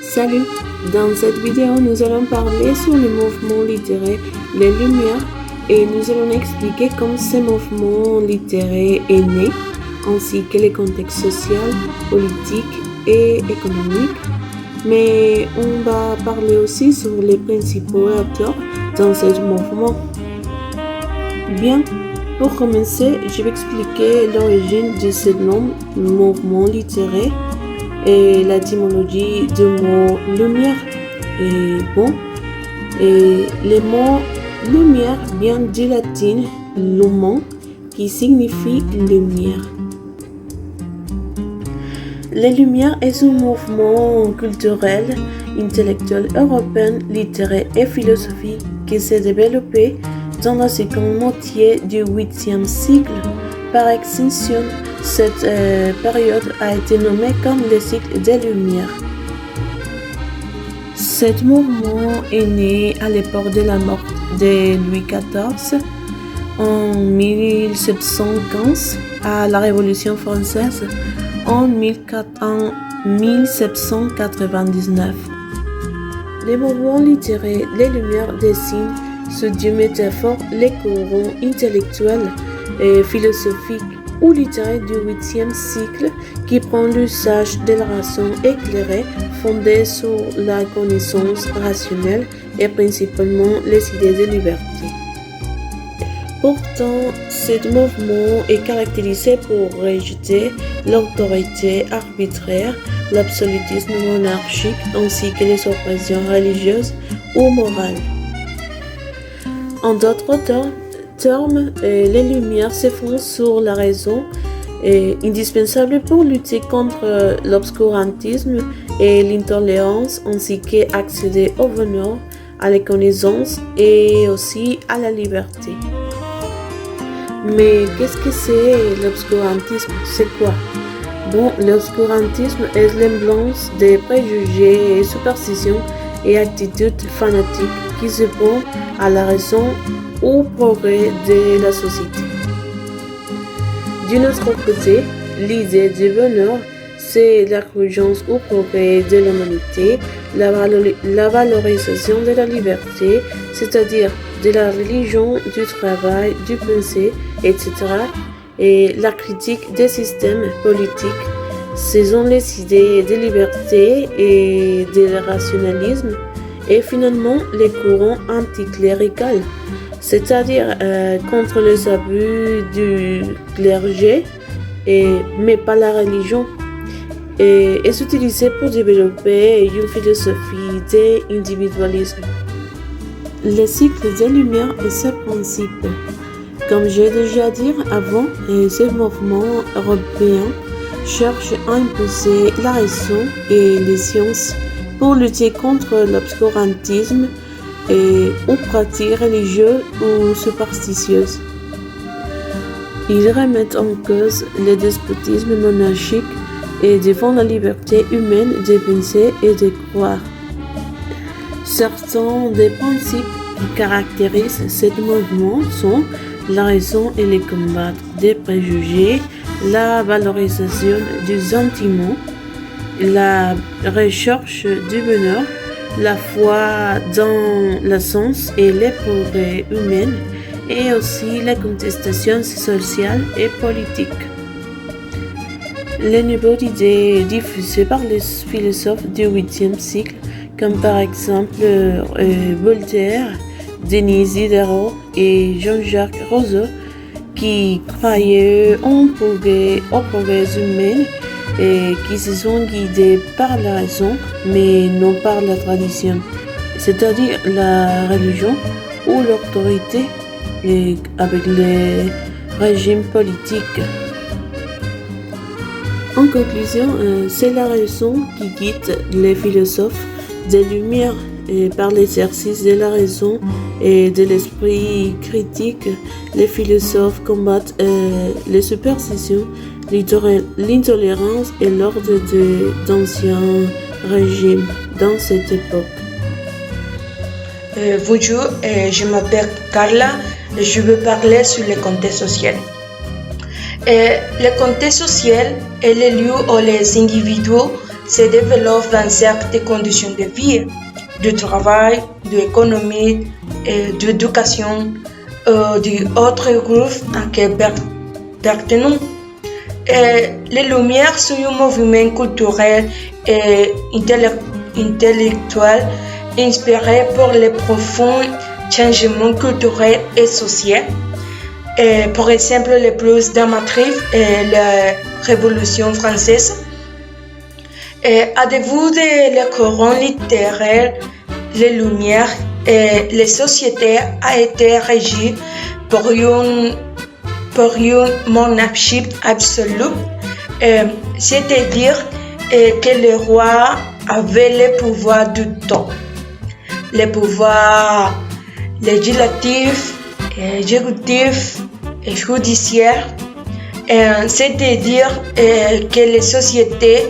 Salut! Dans cette vidéo, nous allons parler sur le mouvement littéraire Les Lumières et nous allons expliquer comment ce mouvement littéraire est né, ainsi que les contextes social, politique et économique. Mais on va parler aussi sur les principaux acteurs dans ce mouvement. Bien, pour commencer, je vais expliquer l'origine de ce nom mouvement littéraire et l'étymologie du mot lumière. Le mot lumière vient du latin lumen qui signifie lumière. Les Lumières est un mouvement culturel, intellectuel européen, littéraire et philosophique qui s'est développé dans la seconde moitié du 8e siècle. Par extension, cette période a été nommée comme le cycle des Lumières. Ce mouvement est né à l'époque de la mort de Louis XIV en 1715 à la Révolution française en 1799. Le mouvement littéraire Les Lumières dessine sous deux métaphores les courants intellectuels et philosophiques ou littéraires du 8e siècle qui prend l'usage de la raison éclairée fondée sur la connaissance rationnelle et principalement les idées de liberté. Pourtant, ce mouvement est caractérisé pour rejeter l'autorité arbitraire, l'absolutisme monarchique ainsi que les oppressions religieuses ou morales. En d'autres termes, les Lumières se fondent sur la raison, indispensable pour lutter contre l'obscurantisme et l'intolérance, ainsi qu'accéder au bonheur, à la connaissance et aussi à la liberté. Mais qu'est-ce que c'est l'obscurantisme? C'est quoi? L'obscurantisme est l'emblanche des préjugés, superstitions et attitudes fanatiques qui se opposent à la raison ou au progrès de la société. D'un autre côté, l'idée du bonheur, c'est la croyance au progrès de l'humanité, la valorisation de la liberté, c'est-à-dire de la religion, du travail, du pensée, etc. et la critique des systèmes politiques. Ce sont les idées de liberté et de rationalisme et finalement les courants anticléricaux, c'est-à-dire contre les abus du clergé, mais pas la religion, et est utilisé pour développer une philosophie d'individualisme. Le cycle des Lumières est ce principe. Comme j'ai déjà dit avant, ce mouvement européen cherche à imposer la raison et les sciences pour lutter contre l'obscurantisme ou pratiques religieuses ou superstitieuses. Ils remettent en cause le despotisme monarchique et défendent la liberté humaine de penser et de croire. Certains des principes qui caractérisent ce mouvement sont la raison et le combat des préjugés, la valorisation du sentiment, la recherche du bonheur, la foi dans la science et les progrès humains, et aussi la contestation sociale et politique. Les niveaux d'idées diffusés par les philosophes du 8e siècle, comme par exemple Voltaire, Denis Diderot et Jean-Jacques Rousseau, qui croyaient au progrès humain et qui se sont guidés par la raison, mais non par la tradition, c'est-à-dire la religion ou l'autorité avec les régimes politiques. En conclusion, c'est la raison qui guide les philosophes des Lumières par l'exercice de la raison et de l'esprit critique. Les philosophes combattent les superstitions, l'intolérance et l'ordre d'anciens régimes dans cette époque. Bonjour, je m'appelle Carla et je veux parler sur le contexte social. Le contexte social est le lieu où les individus se développent dans certaines conditions de vie, du travail, de l'économie, de l'éducation, d'autres groupes à qui pertenons. Les Lumières sont un mouvement culturel et intellectuel inspiré par les profonds changements culturels et sociaux. Par exemple, le plus dramatique est la Révolution française. À début de la courant littéraire, les Lumières et les sociétés a été régies par une monarchie absolue, c'est-à-dire que le roi avait le pouvoir du temps, le pouvoir législatif, exécutif et judiciaire, c'est-à-dire que les sociétés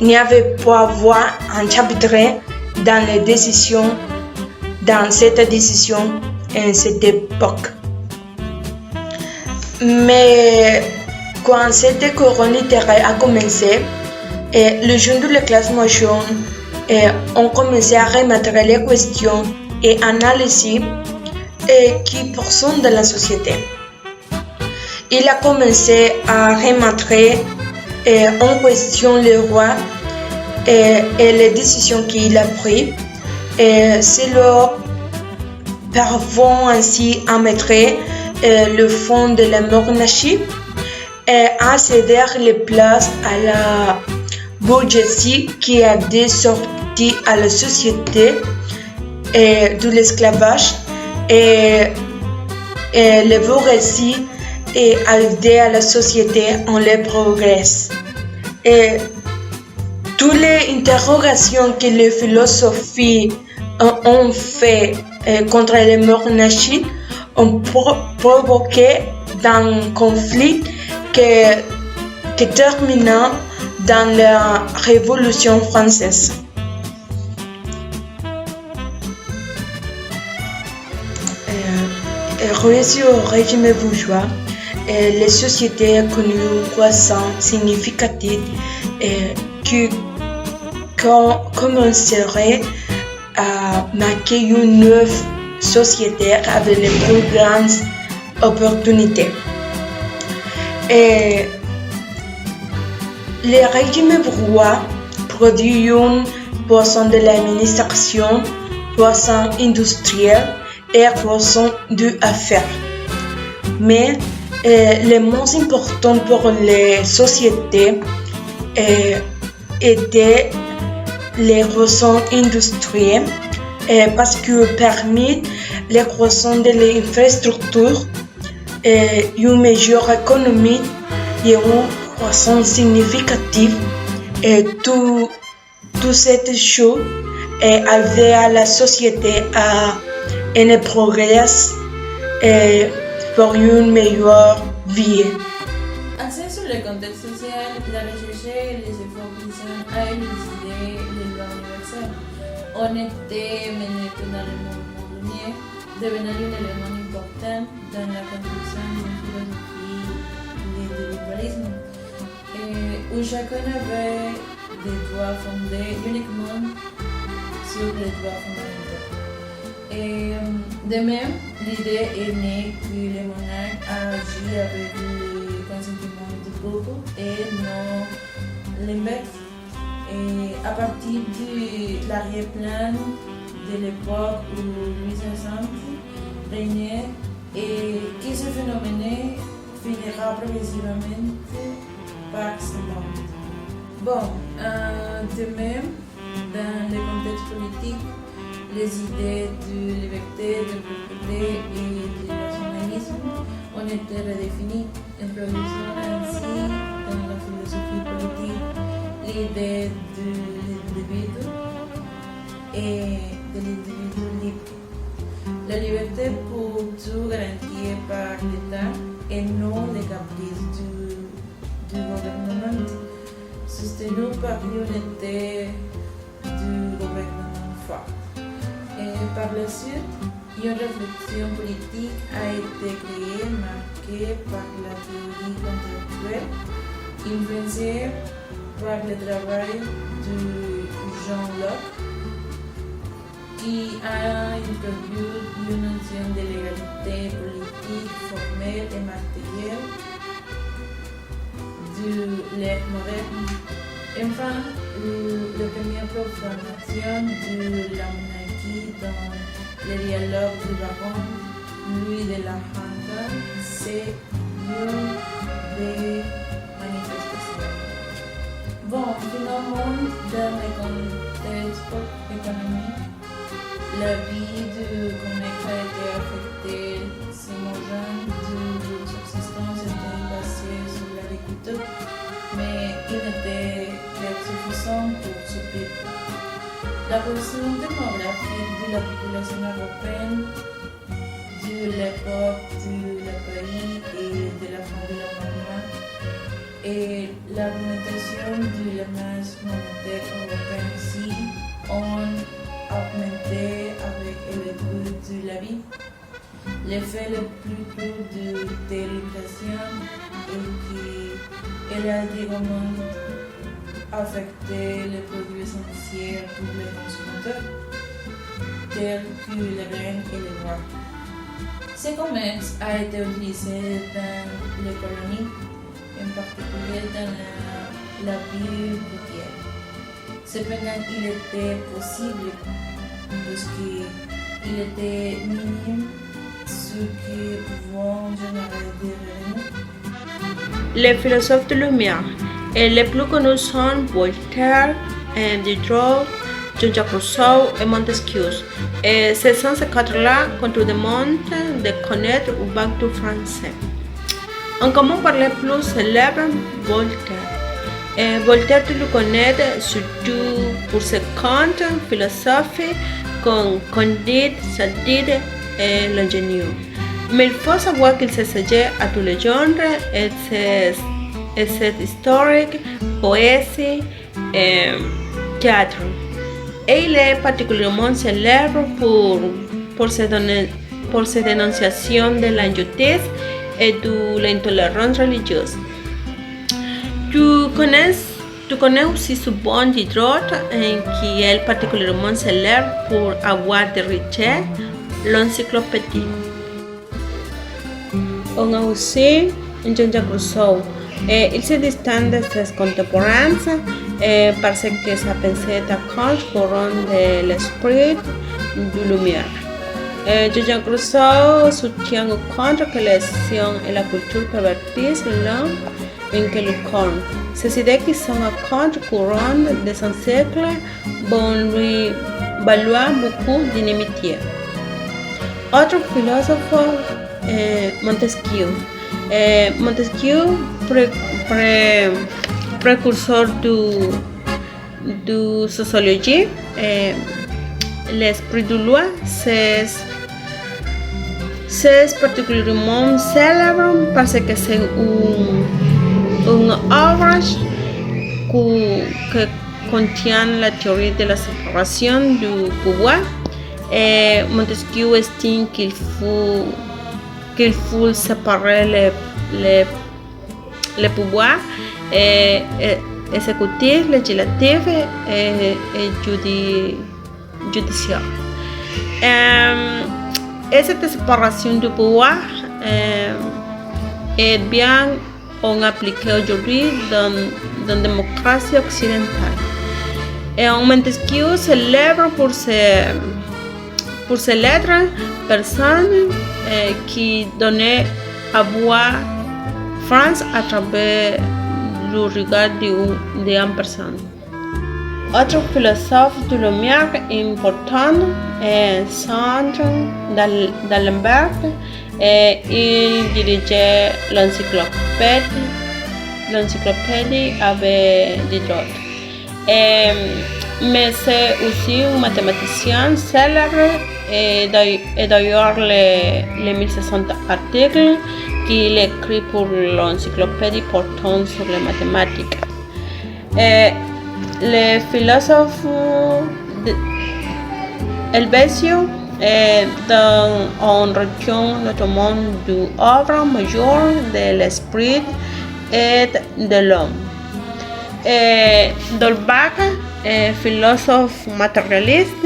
n'avaient pas voix en chapitre dans les décisions, dans cette décision en cette époque. Mais quand cette courant littéraire a commencé, les jeunes de la classe moyenne ont commencé à remettre les questions et analyser qui personne de la société. Il a commencé à remettre en question le roi et les décisions qu'il a prises. C'est leur parvient ainsi à mettre le fond de la monarchie et à céder les places à la bourgeoisie qui a été sortie à la société de l'esclavage et le bourgeoisie et à aider à la société en le progrès. Et toutes les interrogations que les philosophes ont fait contre les monarchies ont provoqué un conflit qui termina dans la Révolution française. Réussi au régime bourgeois, les sociétés ont connu une croissance significative qui commencerait à marquer une nouvelle société avec les plus grandes opportunités. Et le régime bourgeois produit une croissance de l'administration, croissance industrielle et croissance de l'affaire. Mais le moins important pour les sociétés était les croissance industrielle parce que permet la croissance de l'infrastructure, une meilleure économie et une croissance significative. Et toutes ces choses aidaient à la société à un progrès pour une meilleure vie. Axé sur le contexte social, la recherche et les efforts visant à élucider les lois universelles ont été menés pendant le mouvement lumière, devenant un élément important dans la construction d'une philosophie de l'individualisme, où chacun avait des droits fondés uniquement sur les droits fondamentaux. De même, l'idée est née que le monarque a agi avec le consentement du peuple et non l'inverse. À partir de l'arrière-plan de l'époque où Louis XVI régnait et que ce phénomène finira progressivement par s'éteindre. Bon, de même, dans le contexte politique, les idées de liberté, de propriété et de nationalisme ont été redéfinies, introduisant ainsi dans la philosophie politique l'idée de l'individu et de l'individu libre. La liberté pour tout garantie par l'État et non les caprices du gouvernement, soutenu par l'unité du gouvernement fort. Par la suite, une réflexion politique a été créée, marquée par la théorie contractuelle, influencée par le travail de John Locke, qui a introduit une notion de l'égalité politique, formelle et matérielle de l'ère moderne. Enfin, la première proclamation de la monarchie dans le dialogue du baron Louis de la Hontan, c'est une des manifestations. Bon, finalement, dans le contexte économique, la vie de Connex a été affectée. Ces moyens de subsistance étaient basés sur l'agriculture, mais ils n'étaient pas suffisants pour survivre. La position démographique de la population européenne de l'époque du pays et de la fin de la Romaine et l'augmentation de la masse monétaire européenne aussi ont augmenté avec le coût de la vie. L'effet le plus gros de l'inflation est qu'elle a directement affecté les produits essentiels pour les consommateurs, tels que les graines et les bois. Ce commerce a été utilisé dans les colonies, en particulier dans la ville côtière. Cependant, il était possible, puisqu'il était minime, ce qui pouvait générer des revenus. Les philosophes de Lumière, les plus connus sont Voltaire, Diderot, Jean-Jacques Rousseau et Montesquieu. Ces 4 qu'on nous demande de connaître au bac du français. En commun par les plus célèbres, Voltaire. Voltaire, tu le connais surtout pour ses contes philosophiques comme Candide, Satire et l'ingénieux. Mais il faut savoir qu'il s'essayait à tous les genres, essais historiques, poésie et théâtre. Et il est particulièrement célèbre pour ses dénonciations de l'injustice et de l'intolérance religieuse. Tu connais aussi ce bon Diderot, qui est particulièrement célèbre pour avoir dirigé l'encyclopédie. On a aussi Jean-Jacques Rousseau. Il se distingue de ses contemporains parce que sa pensée est à contre-courant de l'esprit de Lumière. Jean-Jacques Rousseau soutient contre que les sciences et la culture pervertissent l'homme en que le corps. Ces idées qui sont à contre-courant de son siècle vont lui valoir beaucoup d'inimitié. Autre philosophe, Montesquieu. Montesquieu, précurseur de sociologie, l'esprit de loi, c'est particulièrement célèbre parce que c'est une œuvre qui contient la théorie de la séparation du pouvoir. Montesquieu estime qu'il faut séparer les pouvoirs exécutif, législatif et judiciaire. Et cette séparation du pouvoir est bien appliquée aujourd'hui dans la démocratie occidentale. Et Montesquieu célèbre pour ses lettres personnes qui donnaient à voir France à travers le regard d'une personne. Autre philosophe de Lumière important est Saint d'Alembert. Il dirigeait l'encyclopédie avec Diderot. Mais c'est aussi un mathématicien célèbre et d'ailleurs les 1600 articles qu'il écrit pour l'encyclopédie portant sur les mathématiques. Le philosophe Helvétio on retient notamment de l'œuvre majeure de l'esprit et de l'homme. D'Holbach, philosophe matérialiste,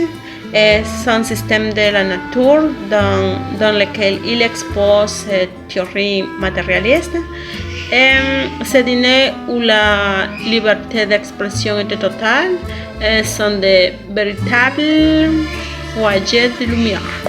est un système de la nature dans lequel il expose cette théorie matérialiste. Cette idée où la liberté d'expression était totale sont de véritables voyageurs de lumière.